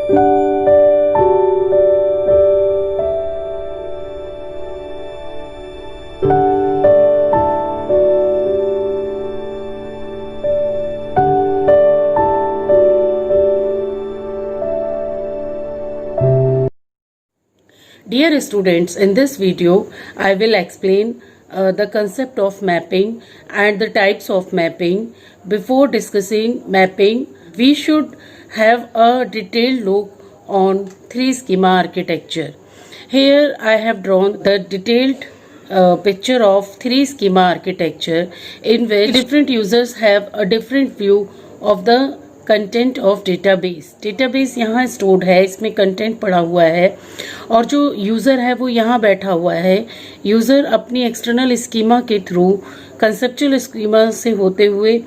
Dear students, in this video I will explain the concept of mapping and the types of mapping. Before discussing mapping, we should have a detailed look on three schema architecture. Here I have drawn the detailed picture of three schema architecture in which different users have a different view of the content of database यहाँ stored है, इसमें content पड़ा हुआ है और जो user है वो यहाँ बैठा हुआ है. यूज़र अपनी एक्सटर्नल स्कीमा के थ्रू कंसेप्चुअल स्कीमा से होते हुए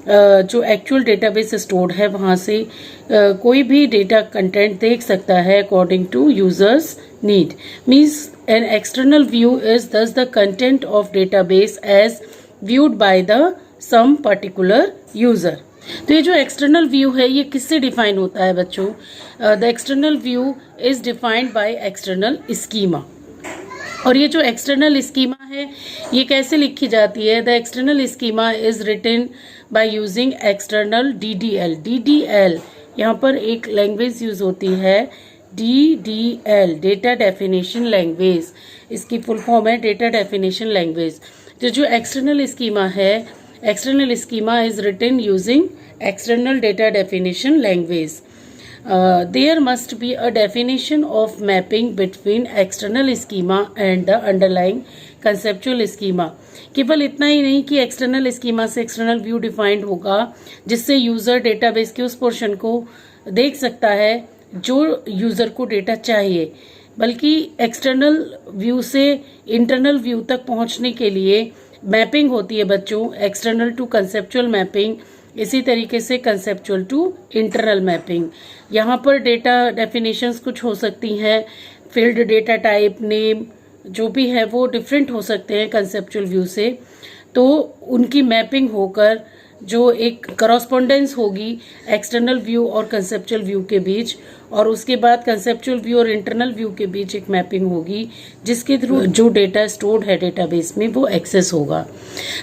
जो एक्चुअल डेटाबेस स्टोर्ड है वहाँ से कोई भी डेटा कंटेंट देख सकता है according to users need. Means an external view is this the content of database as viewed by the some particular user. तो ये जो एक्सटर्नल व्यू है ये किससे डिफाइन होता है बच्चों? The external view is defined by external schema. और ये जो एक्सटर्नल स्कीमा है ये कैसे लिखी जाती है? The external schema is written by using external DDL. DDL यहाँ पर एक लैंग्वेज यूज होती है DDL, डेटा डेफिनेशन लैंग्वेज. इसकी फुल फॉर्म है डेटा डेफिनेशन लैंग्वेज. तो जो एक्सटर्नल स्कीमा है, external schema is written using external data definition language. There must be a definition of mapping between external schema and the underlying conceptual schema. केवल इतना ही नहीं कि external schema से external view defined होगा जिससे user database के उस portion को देख सकता है जो यूजर को डेटा चाहिए, बल्कि एक्सटर्नल व्यू से इंटरनल व्यू तक पहुंचने के लिए मैपिंग होती है बच्चों, एक्सटर्नल टू कंसेप्चुअल मैपिंग. इसी तरीके से कंसेप्चुअल टू इंटरनल मैपिंग. यहाँ पर डेटा डेफिनेशंस कुछ हो सकती हैं, फील्ड, डेटा टाइप, नेम जो भी है वो डिफरेंट हो सकते हैं कंसेप्चुअल व्यू से. तो उनकी मैपिंग होकर जो एक करस्पॉन्डेंस होगी एक्सटर्नल व्यू और कंसेप्चुअल व्यू के बीच, और उसके बाद कंसेप्चुअल व्यू और इंटरनल व्यू के बीच एक मैपिंग होगी जिसके थ्रू जो डेटा स्टोर्ड है डेटाबेस में वो एक्सेस होगा.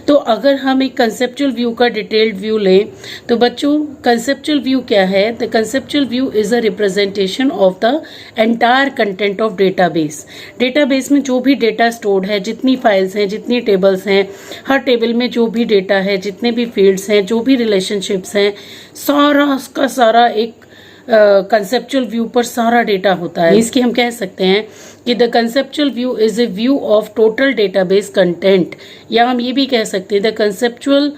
तो अगर हम एक कंसेप्चुअल व्यू का डिटेल्ड व्यू लें तो बच्चों कंसेप्चुअल व्यू क्या है? The conceptual view is a representation of the entire content of database. Database में जो भी डेटा स्टोर्ड है, जितनी फाइल्स हैं, जितनी टेबल्स हैं, हर टेबल में जो भी डेटा है, जितने भी फील्ड्स हैं, जो भी रिलेशनशिप्स हैं, सारा का सारा एक कंसेप्चुअल व्यू पर सारा डेटा होता है. इसकी हम कह सकते हैं कि the conceptual view is a view of total database content. या हम ये भी कह सकते हैं the conceptual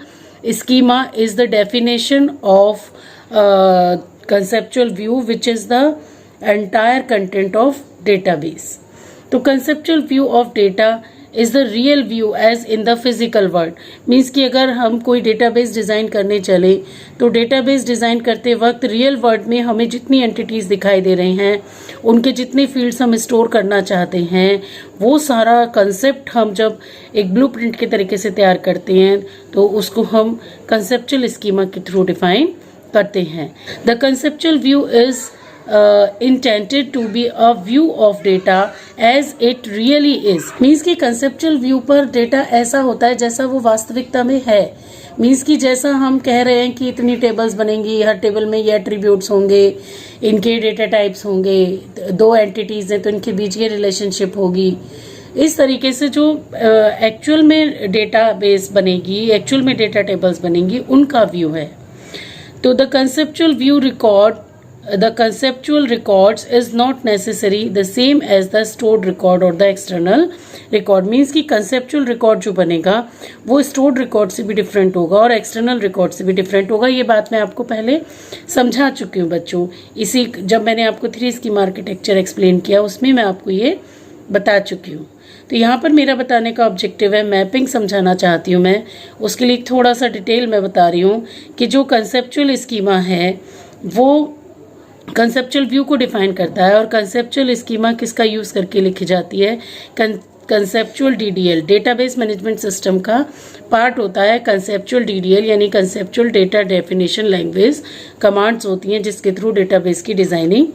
schema is the definition of conceptual view which is the entire content of database. तो conceptual view of data is the real view as in the physical world. Means कि अगर हम कोई डेटाबेस डिजाइन करने चले तो database design करते वक्त रियल वर्ल्ड में हमें जितनी एंटिटीज दिखाई दे रही हैं, उनके जितने फील्ड्स हम स्टोर करना चाहते हैं, वो सारा कंसेप्ट हम जब एक ब्लूप्रिंट के तरीके से तैयार करते हैं तो उसको हम कंसेप्चुअल स्कीमा के थ्रू डिफाइन करते हैं. The conceptual view is intended to be a view of data as it really is. Means कि कंसेप्चुअल व्यू पर डेटा ऐसा होता है जैसा वो वास्तविकता में है. मीन्स कि जैसा हम कह रहे हैं कि इतनी टेबल्स बनेंगी, हर टेबल में ये एट्रीब्यूट्स होंगे, इनके डेटा टाइप्स होंगे, दो एंटिटीज हैं तो इनके बीच ये रिलेशनशिप होगी. इस तरीके से जो एक्चुअल में डेटा बेस बनेगी, एक्चुअल में डेटा टेबल्स बनेंगी, उनका व्यू है. तो the conceptual view record the conceptual records is not necessary the same as the stored record or the external record. means कि conceptual record जो बनेगा वो stored record से भी different होगा और external record से भी different होगा. ये बात मैं आपको पहले समझा चुकी हूँ बच्चों. इसी जब मैंने आपको 3 schema architecture explain किया उसमें मैं आपको ये बता चुकी हूँ. तो यहाँ पर मेरा बताने का ऑब्जेक्टिव है मैपिंग समझाना चाहती हूँ मैं. उसके लिए थोड़ा सा डिटेल मैं बता रही हूँ कि जो कंसेप्चुअल स्कीमा है वो कंसेप्चुअल व्यू को डिफाइन करता है. और कंसेप्चुअल स्कीमा किसका यूज़ करके लिखी जाती है? Conceptual DDL, database management system का पार्ट होता है कंसेप्चुअल DDL यानी conceptual data definition language. Commands होती हैं जिसके थ्रू डेटाबेस की डिजाइनिंग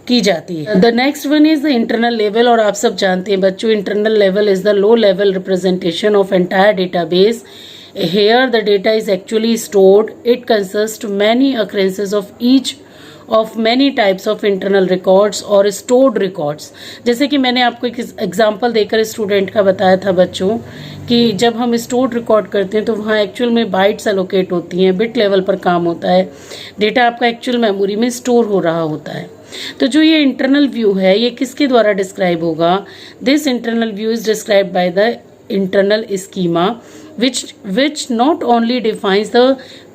की जाती है। The next one is the internal level, और आप सब जानते हैं बच्चों internal level is the low level representation of entire database. Here the data is actually stored. It consists many occurrences of each of many types of internal records और stored records. जैसे कि मैंने आपको एक एग्जांपल देकर student का बताया था बच्चों कि जब हम स्टोर्ड रिकॉर्ड करते हैं तो वहाँ एक्चुअल में बाइट्स एलोकेट होती हैं, बिट लेवल पर काम होता है, डेटा आपका एक्चुअल मेमोरी में स्टोर हो रहा होता है. तो जो ये इंटरनल व्यू है ये किसके द्वारा डिस्क्राइब होगा? This internal view is describe by the internal schema which not only defines the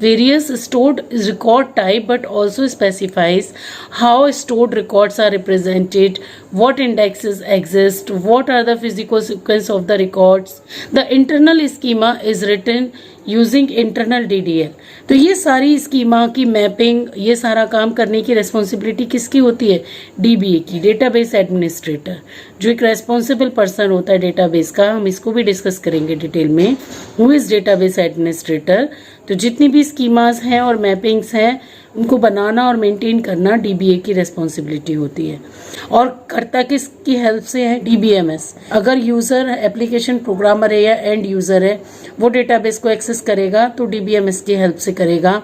various stored record type but also specifies how stored records are represented, what indexes exist, what are the physical sequence of the records. The internal schema is written using internal DDL. तो ये सारी schema की mapping, ये सारा काम करने की responsibility किसकी होती है? DBA की, डेटाबेस एडमिनिस्ट्रेटर, जो एक रेस्पॉन्सिबल पर्सन होता है डेटाबेस का. हम इसको भी डिस्कस करेंगे डिटेल में. Who is database administrator? तो जितनी भी स्कीमास हैं और मैपिंग्स हैं उनको बनाना और मेंटेन करना DBA की रेस्पॉन्सिबिलिटी होती है. और करता किसकी हेल्प से है? DBMS. अगर यूजर एप्लीकेशन प्रोग्रामर है या एंड यूजर है वो डेटाबेस को एक्सेस करेगा तो DBMS की हेल्प से करेगा.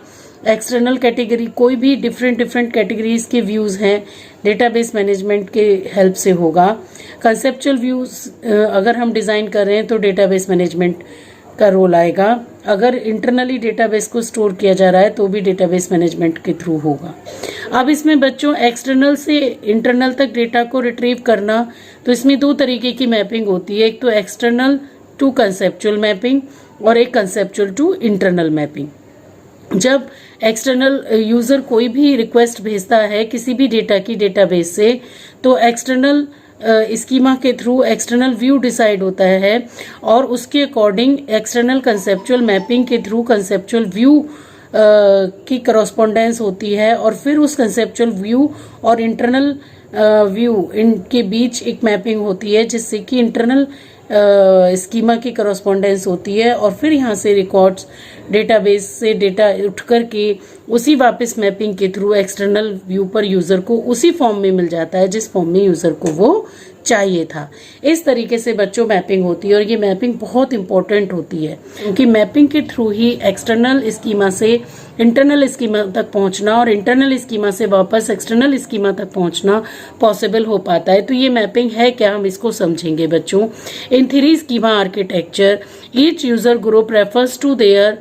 एक्सटर्नल कैटेगरी, कोई भी डिफरेंट कैटेगरीज के व्यूज हैं डेटाबेस मैनेजमेंट के हेल्प से होगा. कंसेप्चुअल व्यूज अगर हम डिजाइन कर रहे हैं तो डेटाबेस मैनेजमेंट का रोल आएगा. अगर इंटरनली डेटाबेस को स्टोर किया जा रहा है तो भी डेटाबेस मैनेजमेंट के थ्रू होगा. अब इसमें बच्चों एक्सटर्नल से इंटरनल तक डेटा को रिट्रीव करना, तो इसमें दो तरीके की मैपिंग होती है. एक तो एक्सटर्नल टू कंसेप्चुअल मैपिंग और एक कंसेप्चुअल टू इंटरनल मैपिंग. जब एक्सटर्नल यूजर कोई भी रिक्वेस्ट भेजता है किसी भी डेटा की डेटाबेस से तो एक्सटर्नल स्कीमा के थ्रू एक्सटर्नल व्यू डिसाइड होता है और उसके अकॉर्डिंग एक्सटर्नल कंसेप्चुअल मैपिंग के थ्रू कंसेप्चुअल व्यू की करस्पॉन्डेंस होती है और फिर उस कंसेप्चुअल व्यू और इंटरनल व्यू इनके बीच एक मैपिंग होती है जिससे कि इंटरनल स्कीमा की करस्पॉन्डेंस होती है और फिर यहाँ से रिकॉर्ड्स डेटाबेस से डेटा उठ करके उसी वापस मैपिंग के थ्रू एक्सटर्नल व्यू पर यूजर को उसी फॉर्म में मिल जाता है जिस फॉर्म में यूजर को वो चाहिए था. इस तरीके से बच्चों मैपिंग होती है और ये मैपिंग बहुत इंपॉर्टेंट होती है क्योंकि मैपिंग के थ्रू ही एक्सटर्नल स्कीमा से इंटरनल स्कीमा तक पहुंचना और इंटरनल स्कीमा से वापस एक्सटर्नल स्कीमा तक पहुंचना पॉसिबल हो पाता है. तो ये मैपिंग है क्या, हम इसको समझेंगे बच्चों. In 3 schema architecture each user group refers to their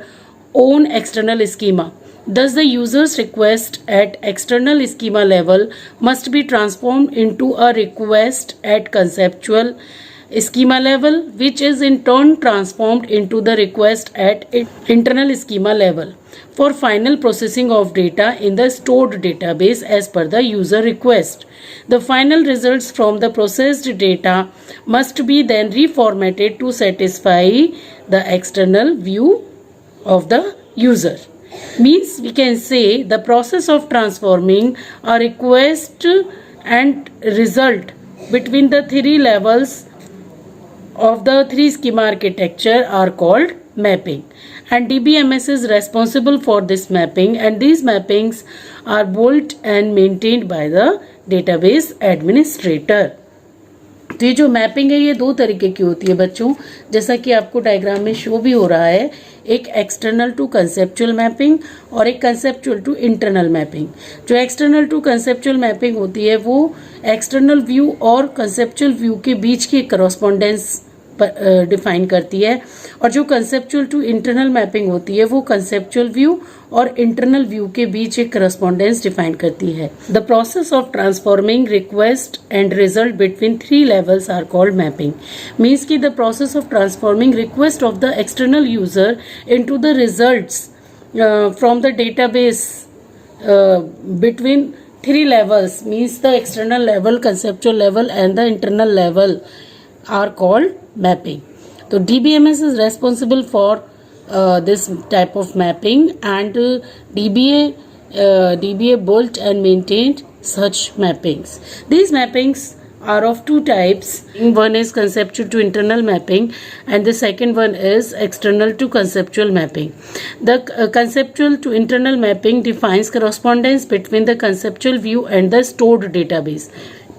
own external schema. Thus, the user's request at external schema level must be transformed into a request at conceptual schema level, which is in turn transformed into the request at internal schema level for final processing of data in the stored database as per the user request. The final results from the processed data must be then reformatted to satisfy the external view of the user. Means we can say the process of transforming a request and result between the 3 levels of the 3 schema architecture are called mapping, and DBMS is responsible for this mapping, and these mappings are built and maintained by the database administrator. तो ये जो mapping है ये 2 तरीके की होती है बच्चों, जैसा कि आपको डायग्राम में शो भी हो रहा है. एक एक्सटर्नल टू कंसेप्चुअल मैपिंग और एक कंसेप्चुअल टू इंटरनल मैपिंग. जो एक्सटर्नल टू कंसेप्चुअल मैपिंग होती है वो एक्सटर्नल व्यू और कंसेप्चुअल व्यू के बीच की करस्पॉन्डेंस डिफाइन करती है और जो कंसेप्चुअल टू इंटरनल मैपिंग होती है वो कंसेप्चुअल व्यू और इंटरनल व्यू के बीच एक करस्पॉन्डेंस डिफाइन करती है. The process of transforming request and result between 3 levels are called mapping. Means की the process of transforming request of the external user into the results from the database between 3 levels, means the external level, conceptual level and the internal level are called mapping. So DBMS is responsible for this type of mapping, and DBA built and maintained such mappings. These mappings are of two types. One is conceptual to internal mapping and the second one is external to conceptual mapping. The conceptual to internal mapping defines correspondence between the conceptual view and the stored database.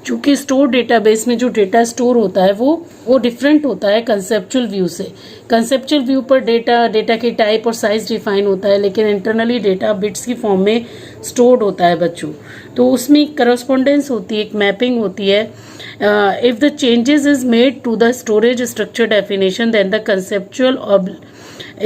चूँकि store database में जो data store होता है वो different होता है conceptual view से. Conceptual view पर डेटा की टाइप और साइज डिफाइन होता है, लेकिन इंटरनली डेटा बिट्स की फॉर्म में स्टोर्ड होता है बच्चों. तो उसमें करस्पॉन्डेंस होती है, एक मैपिंग होती है. If the changes is made to the storage structure definition then the conceptual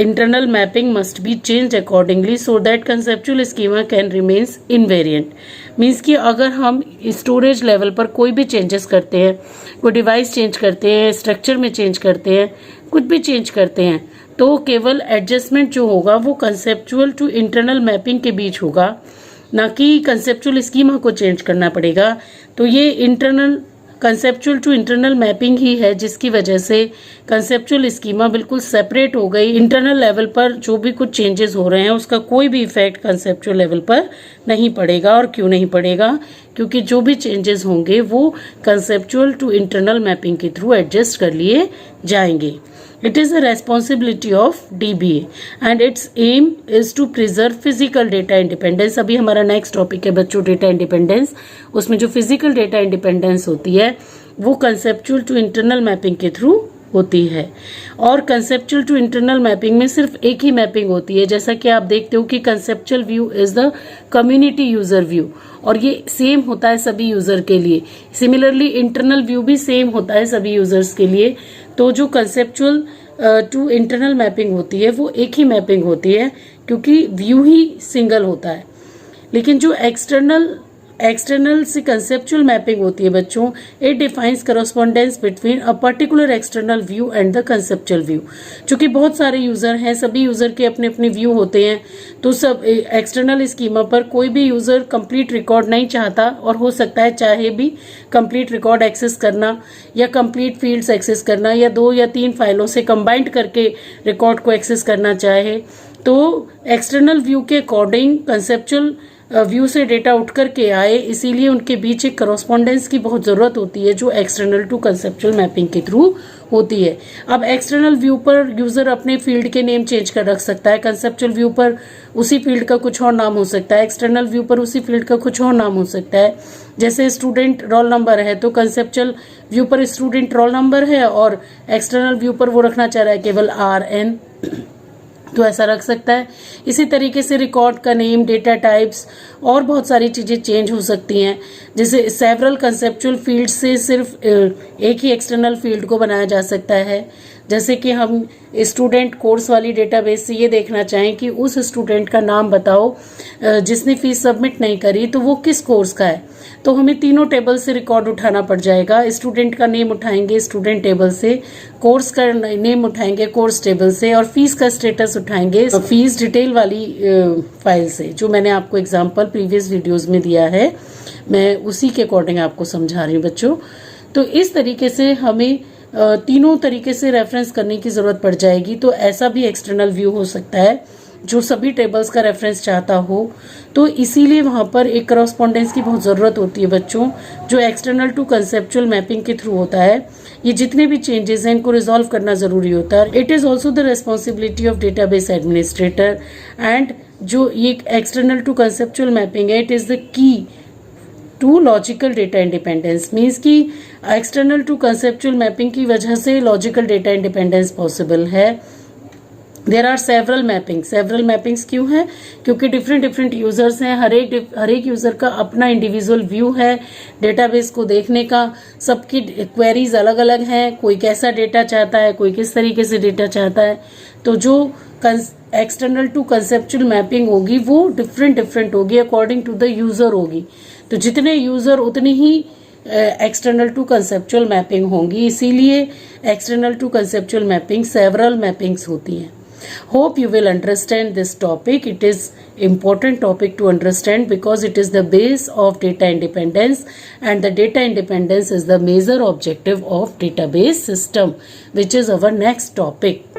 internal mapping must be changed accordingly so that conceptual schema can remains invariant. Means कि अगर हम स्टोरेज लेवल पर कोई भी चेंजेस करते हैं, कोई डिवाइस चेंज करते हैं, स्ट्रक्चर में चेंज करते हैं, कुछ भी चेंज करते हैं, तो केवल एडजस्टमेंट जो होगा वो कंसेप्चुअल टू इंटरनल मैपिंग के बीच होगा, ना कि कंसेप्चुअल स्कीमा को चेंज करना पड़ेगा. तो ये internal conceptual to internal mapping ही है जिसकी वजह से कंसेप्चुअल स्कीमा बिल्कुल सेपरेट हो गई. इंटरनल लेवल पर जो भी कुछ चेंजेस हो रहे हैं उसका कोई भी इफेक्ट कंसेप्चुअल लेवल पर नहीं पड़ेगा. और क्यों नहीं पड़ेगा? क्योंकि जो भी चेंजेस होंगे वो कंसेप्चुअल टू इंटरनल मैपिंग के थ्रू एडजस्ट कर लिए जाएंगे. It is the responsibility of DBA and its aim is to preserve physical data independence. अभी हमारा नेक्स्ट टॉपिक है बच्चों डेटा इंडिपेंडेंस. उसमें जो फिजिकल डेटा इंडिपेंडेंस होती है वो कंसेप्चुअल टू इंटरनल मैपिंग के थ्रू होती है. और कंसेप्चुअल टू इंटरनल मैपिंग में सिर्फ एक ही मैपिंग होती है. जैसा कि आप देखते हो कि conceptual view is the community user view और ये सेम होता है सभी यूजर के लिए. सिमिलरली इंटरनल व्यू भी सेम होता है सभी यूजर्स के लिए. तो जो कंसेप्चुअल टू इंटरनल मैपिंग होती है वो एक ही मैपिंग होती है क्योंकि व्यू ही सिंगल होता है. लेकिन जो एक्सटर्नल से कंसेप्चुअल मैपिंग होती है बच्चों, it defines correspondence between a particular external view and the conceptual view. चूंकि बहुत सारे यूजर हैं, सभी यूजर के अपने अपने व्यू होते हैं, तो सब एक्सटर्नल स्कीमा पर कोई भी यूजर कंप्लीट रिकॉर्ड नहीं चाहता और हो सकता है चाहे भी कंप्लीट रिकॉर्ड एक्सेस करना या कंप्लीट फील्ड्स एक्सेस करना या 2 या 3 फाइलों से कंबाइंड करके रिकॉर्ड को एक्सेस करना चाहे, तो एक्सटर्नल व्यू के अकॉर्डिंग कंसेप्चुअल व्यू से डेटा उठ करके आए, इसीलिए उनके बीच एक करस्पॉन्डेंस की बहुत जरूरत होती है जो एक्सटर्नल टू कंसेप्चुअल मैपिंग के थ्रू होती है. अब एक्सटर्नल व्यू पर यूजर अपने फील्ड के नेम चेंज कर रख सकता है, कंसेप्चुअल व्यू पर उसी फील्ड का कुछ और नाम हो सकता है, एक्सटर्नल व्यू पर उसी फील्ड का कुछ और नाम हो सकता है. जैसे स्टूडेंट रोल नंबर है तो कंसेप्चुअल व्यू पर स्टूडेंट रोल नंबर है और एक्सटर्नल व्यू पर वो रखना चाह रहा है केवल RN, तो ऐसा रख सकता है. इसी तरीके से रिकॉर्ड का नेम, डेटा टाइप्स और बहुत सारी चीजें चेंज हो सकती हैं. जैसे सेवरल कंसेप्चुअल फील्ड से सिर्फ एक ही एक्सटर्नल फील्ड को बनाया जा सकता है. जैसे कि हम स्टूडेंट कोर्स वाली डेटाबेस से ये देखना चाहें कि उस स्टूडेंट का नाम बताओ जिसने फीस सबमिट नहीं करी, तो वो किस कोर्स का है. तो हमें तीनों टेबल से रिकॉर्ड उठाना पड़ जाएगा. स्टूडेंट का नेम उठाएंगे स्टूडेंट टेबल से, कोर्स का नेम उठाएंगे कोर्स टेबल से और फीस का स्टेटस उठाएंगे फीस डिटेल वाली फाइल से, जो मैंने आपको एग्जांपल प्रीवियस वीडियोस में दिया है. मैं उसी के अकॉर्डिंग आपको समझा रही हूँ बच्चों. तो इस तरीके से हमें तीनों तरीके से रेफरेंस करने की जरूरत पड़ जाएगी. तो ऐसा भी एक्सटर्नल व्यू हो सकता है जो सभी टेबल्स का रेफरेंस चाहता हो. तो इसीलिए वहां पर एक करस्पॉन्डेंस की बहुत जरूरत होती है बच्चों, जो एक्सटर्नल टू कंसेप्चुअल मैपिंग के थ्रू होता है. ये जितने भी चेंजेस हैं इनको रिजॉल्व करना जरूरी होता है. It is also the responsibility of database administrator. And जो ये एक्सटर्नल टू कंसेप्चुअल मैपिंग है, it is the key to logical data independence. Means कि एक्सटर्नल टू कंसेप्चुअल मैपिंग की वजह से लॉजिकल डेटा इंडिपेंडेंस पॉसिबल है. देर आर सेवरल मैपिंग्स क्यों है? क्योंकि डिफरेंट यूजर्स हैं, हर एक यूजर का अपना इंडिविजुअल व्यू है डेटाबेस को देखने का. सबकी क्वेरीज अलग अलग हैं, कोई कैसा डेटा चाहता है, कोई किस तरीके से डेटा चाहता है. तो जो एक्सटर्नल टू कंसेप्चुअल मैपिंग होगी वो डिफरेंट होगी, अकॉर्डिंग टू द यूजर होगी. तो जितने यूजर उतनी ही एक्सटर्नल टू कंसेप्चुअल मैपिंग होंगी. इसीलिए external to conceptual mapping several mappings होती हैं. Hope you will understand this topic. It is important topic to understand because it is the base of data independence, and the data independence is the major objective of database system, which is our next topic.